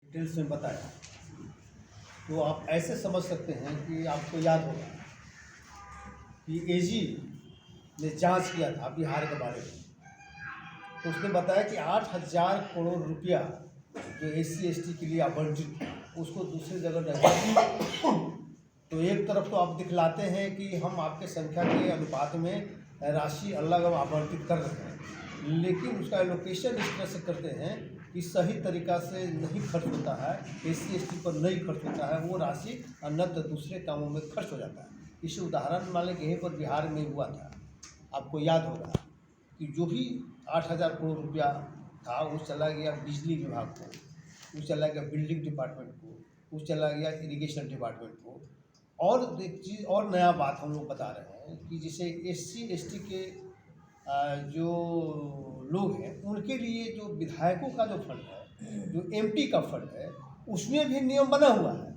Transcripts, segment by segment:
Details में बताया, तो आप ऐसे समझ सकते हैं कि आपको याद होगा कि एजी ने जांच किया था बिहार के बारे में, तो उसने बताया कि 8,000 करोड़ रुपया जो SC/ST के लिए आवंटित था उसको दूसरी जगह डाइवर्ट। तो एक तरफ तो आप दिखलाते हैं कि हम आपके संख्या के अनुपात में राशि अलग आवंटित कर रहे हैं, लेकिन उसका एलोकेशन इस तरह से करते हैं कि सही तरीक़ा से नहीं खर्च होता है, SC/ST पर नहीं खर्च होता है, वो राशि अन्यत्र दूसरे कामों में खर्च हो जाता है। इसे उदाहरण मान लें कि यहीं पर बिहार में हुआ था, आपको याद होगा कि जो भी 8,000 करोड़ रुपया था वो चला गया बिजली विभाग को, वो चला गया बिल्डिंग डिपार्टमेंट को, वो चला गया इरिगेशन डिपार्टमेंट को। और एक चीज़ और नया बात हम लोग बता रहे हैं कि जैसे SC/ST के जो लोग हैं उनके लिए जो विधायकों का जो फंड है, जो MP का फंड है, उसमें भी नियम बना हुआ है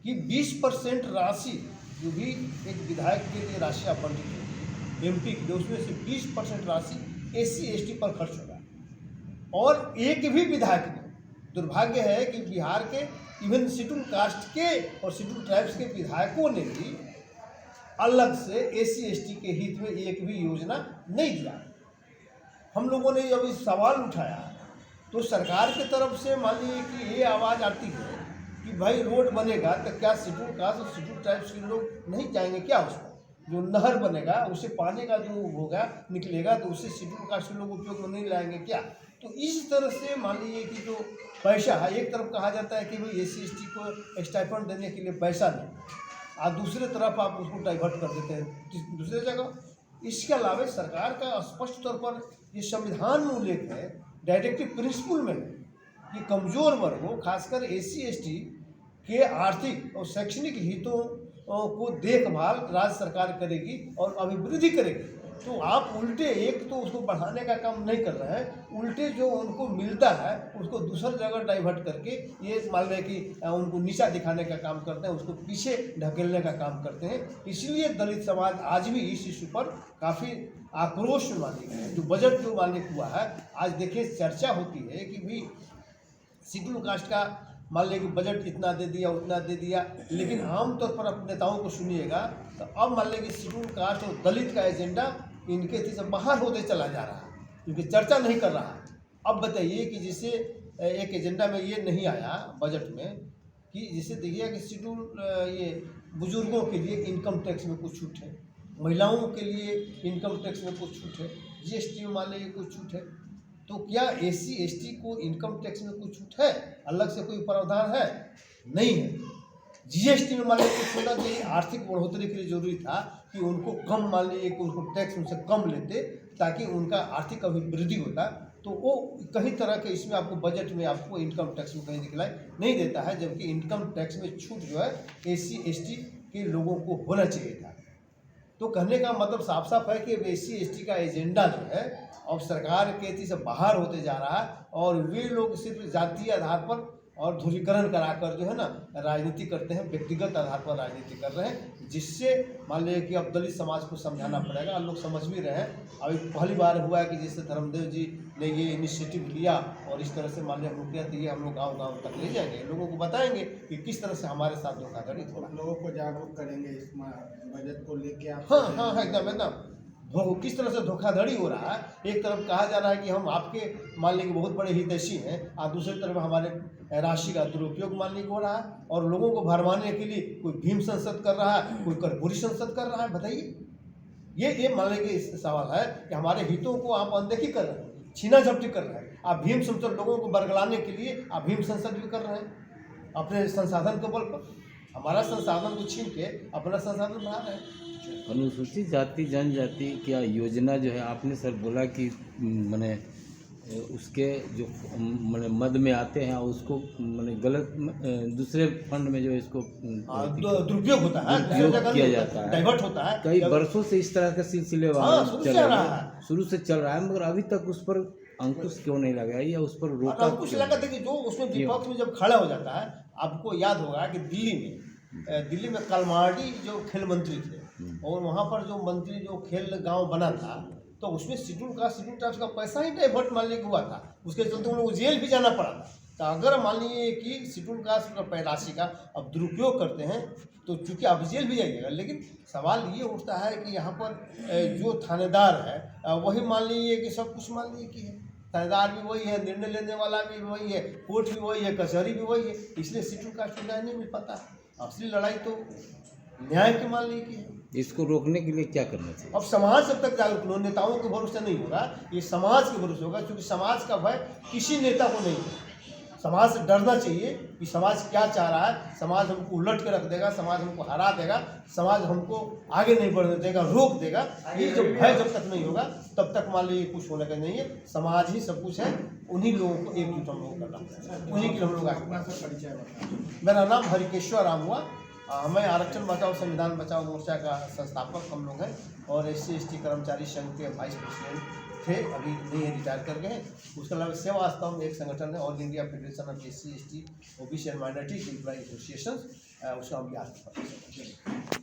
कि 20% राशि जो भी एक विधायक के लिए राशि आवंटित होगी MP के लिए, उसमें से 20% राशि SC/ST पर खर्च होगा। और एक भी विधायक ने, दुर्भाग्य है कि बिहार के इवन शेड्यूल कास्ट के और शेड्यूल ट्राइब्स के विधायकों ने भी अलग से SC/ST के हित में एक भी योजना नहीं दिया। हम लोगों ने जब इस सवाल उठाया तो सरकार की तरफ से मान लीजिए कि ये आवाज़ आती है कि भाई रोड बनेगा तो क्या शेड्यूल कास्ट और शेड्यूल ट्राइब्स के लोग नहीं जाएंगे क्या? उसमें जो नहर बनेगा उससे पानी का जो होगा निकलेगा तो उससे शेड्यूल कास्ट के लोग उपयोग में नहीं लाएंगे क्या? तो इस तरह से मान लीजिए कि जो पैसा है, एक तरफ कहा जाता है कि भाई SC/ST को स्टाइपेंड देने के लिए पैसा नहीं, और दूसरे तरफ आप उसको डाइवर्ट कर देते हैं दूसरे जगह। इसके अलावा सरकार का स्पष्ट तौर पर ये संविधान में उल्लेख है, डायरेक्टिव प्रिंसिपल में है कि कमज़ोर वर्गों खासकर SC/ST के आर्थिक और शैक्षणिक हितों को देखभाल राज्य सरकार करेगी और अभिवृद्धि करेगी। तो आप उल्टे एक तो उसको बढ़ाने का काम नहीं कर रहे हैं, उल्टे जो उनको मिलता है उसको दूसरी जगह डाइवर्ट करके ये मान लें कि उनको नीचा दिखाने का काम करते हैं, उसको पीछे ढकेलने का काम करते हैं। इसलिए दलित समाज आज भी इस इशू पर काफ़ी आक्रोश मानी है। जो बजट जो मालिक हुआ है, आज देखिए चर्चा होती है कि भी शेड्यूल कास्ट का मान लें कि बजट इतना दे दिया उतना दे दिया, लेकिन आमतौर पर अपने नेताओं को सुनिएगा तो अब मान लें कि शेड्यूल कास्ट और दलित का एजेंडा इनके थी से बाहर होते चला जा रहा है, क्योंकि चर्चा नहीं कर रहा है। अब बताइए कि जैसे एक एजेंडा में ये नहीं आया बजट में कि जैसे देखिए कि शेड्यूल ये बुजुर्गों के लिए इनकम टैक्स में कुछ छूट है, महिलाओं के लिए इनकम टैक्स में कुछ छूट है, GST में मान लीजिए कुछ छूट है, तो क्या SC/ST को इनकम टैक्स में कुछ छूट है? अलग से कोई प्रावधान है? नहीं है। GST में मान लीजिए कुछ होना चाहिए, आर्थिक बढ़ोतरी के लिए जरूरी था कि उनको कम मान लीजिए कि उनको टैक्स उनसे कम लेते ताकि उनका आर्थिक अभिवृद्धि होता। तो वो कहीं तरह के इसमें आपको बजट में आपको इनकम टैक्स में कहीं दिखलाई नहीं देता है, जबकि इनकम टैक्स में छूट जो है SC/ST के लोगों को होना चाहिए था। तो कहने का मतलब साफ साफ है कि SC/ST का एजेंडा जो है अब सरकार के थी से बाहर होते जा रहा है, और वे लोग सिर्फ जातीय आधार पर और ध्रुवीकरण कराकर जो है ना राजनीति करते हैं, व्यक्तिगत आधार पर राजनीति कर रहे हैं, जिससे मान लीजिए कि अब दलित समाज को समझाना पड़ेगा। लोग समझ भी रहे हैं। अभी पहली बार हुआ है कि जैसे धर्मदेव जी ने ये इनिशिएटिव लिया और इस तरह से मान लिया रुपया दिए, हम लोग गाँव गाँव तक ले जाएंगे, लोगों को बताएंगे कि किस तरह से हमारे साथ धोखाधड़ी थोड़ा लोगों को जागरूक करेंगे इस बजट को लेके आप। हाँ, एकदम एकदम किस तरह से धोखाधड़ी हो रहा है। एक तरफ कहा जा रहा है कि हम आपके मान लीजिए बहुत बड़े हितैषी हैं, और दूसरी तरफ हमारे राशि का दुरुपयोग मान लीजिए हो रहा है, और लोगों को भरमाने के लिए कोई भीम संसद कर रहा है, कोई कर्पूरी संसद कर रहा है। बताइए, ये मान लीजिए सवाल है कि हमारे हितों को आप अनदेखी कर रहे हैं, छीना झपटी कर रहे हैं। आप भीम संसद लोगों को बरगलाने के लिए आप भीम संसद भी कर रहे हैं अपने संसाधन के बल पर। हमारा संसाधन को छीन के अपना संसाधन बढ़ा रहे हैं। अनुसूचित जाति जनजाति क्या योजना जो है, आपने सर बोला कि मैंने उसके जो मैंने मद में आते हैं उसको मैंने गलत दूसरे फंड में जो इसको दुरुपयोग होता है, दुरुपयोग किया जाता है, डाइवर्ट होता है। कई वर्षों से इस तरह का सिलसिले शुरू से चल रहा है, मगर अभी तक उस पर अंकुश क्यों नहीं लगाया या उस पर रोका? अंकुश लगा, देखिए जो उसमें विपक्ष में जब खड़ा हो जाता है, आपको याद होगा कि दिल्ली में कलमाडी जो खेल मंत्री थे, और वहाँ पर जो मंत्री जो खेल गांव बना था, तो उसमें शेड्यूल ट्राइब्स का पैसा ही डाइवर्ट मान लीजिए हुआ था। उसके चलते उन लोगों को जेल भी जाना पड़ा था। तो अगर मान लीजिए कि शेड्यूल कास्ट का पैदाशी का अब दुरुपयोग करते हैं तो चूंकि आप जेल भी जाइएगा, लेकिन सवाल ये उठता है कि यहाँ पर जो थानेदार है वही मान लीजिए कि सब कुछ मान लीजिए कि है, थानेदार भी वही है, निर्णय लेने वाला भी वही है, कोर्ट भी वही है, कचहरी भी वही है, इसलिए शेड्यूल कास्ट को न्याय नहीं मिल पाता। असली लड़ाई तो न्याय की मान लीजिए कि है। इसको रोकने के लिए क्या करना चाहिए? अब समाज जब तक जागरूक हो, नेताओं के भरोसे नहीं होगा, ये समाज के भरोसे होगा, क्योंकि समाज का भय किसी नेता को नहीं है। समाज से डरना चाहिए कि समाज क्या चाह रहा है, समाज हमको उलट के रख देगा, समाज हमको हरा देगा, समाज हमको आगे नहीं बढ़ने देगा, रोक देगा। ये जब भय जब तक नहीं होगा तब तक मान लीजिए कुछ होने का नहीं है। समाज ही सब कुछ है, उन्हीं लोगों को एकजुट हम लोग करना है, उन्हीं के हम लोग अपना सर परिचय बताएं। मेरा नाम हरिकेश्वर राम हुआ। मैं आरक्षण बचाओ संविधान बचाओ मोर्चा का संस्थापक हम लोग हैं और SC/ST कर्मचारी संघ के वाइस प्रेसिडेंट थे, अभी नहीं रिटायर कर गए हैं। उसके अलावा सेवा वास्तव में एक संगठन है, all India federation of SC/ST OBC and minority employ association, उसका हम याद